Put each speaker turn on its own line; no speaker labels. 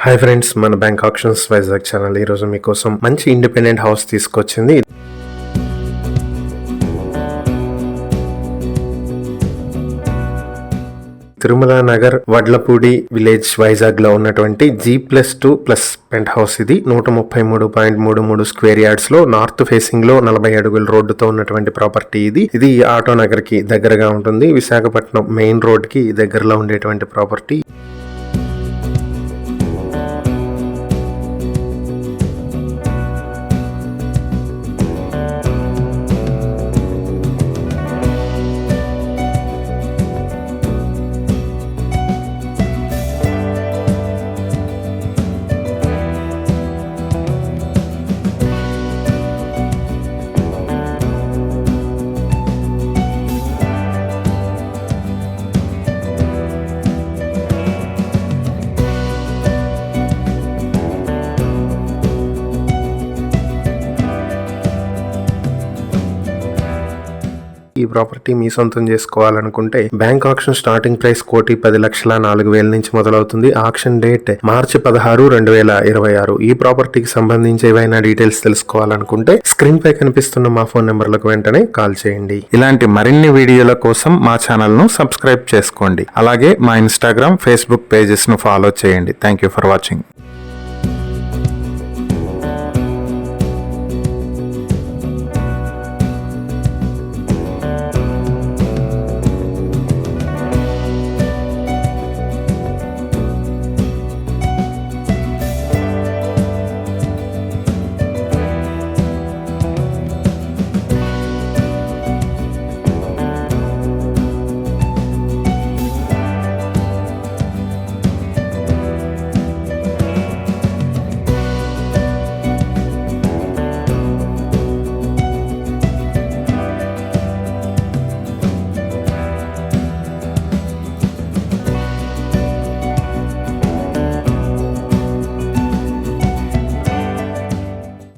Hi friends, మన bank options Vizag channel ఈరోజు మీకోసం మంచి ఇండిపెండెంట్ హౌస్ తీసుకొచ్చింది. తిరుమల నగర్ వడ్లపూడి విలేజ్ వైజాగ్ లో ఉన్నటువంటి G+2+ పెంట్ హౌస్. ఇది 133.33 స్క్వేర్ యార్డ్స్ లో నార్త్ ఫేసింగ్ లో 40 అడుగుల రోడ్డుతో ఉన్నటువంటి ప్రాపర్టీ. ఇది ఆటో నగర్ కి దగ్గరగా ఉంటుంది. విశాఖపట్నం మెయిన్ రోడ్ కి దగ్గరలో ఉండేటువంటి ప్రాపర్టీ. ఈ ప్రాపర్టీ మీ సొంతం చేసుకోవాలనుకుంటే బ్యాంక్ ఆక్షన్ స్టార్టింగ్ ప్రైస్ 1,10,04,000 నుంచి మొదలవుతుంది. ఆక్షన్ డేట్ మార్చి 16, 2026. ఈ ప్రాపర్టీకి సంబంధించి ఏవైనా డీటెయిల్స్ తెలుసుకోవాలనుకుంటే స్క్రీన్ పై కనిపిస్తున్న మా ఫోన్ నెంబర్లకు వెంటనే కాల్ చేయండి. ఇలాంటి మరిన్ని వీడియోల కోసం మా ఛానల్ ను సబ్స్క్రైబ్ చేసుకోండి. అలాగే మా ఇన్స్టాగ్రామ్, ఫేస్బుక్ పేజెస్ ను ఫాలో చేయండి. Thank you for watching.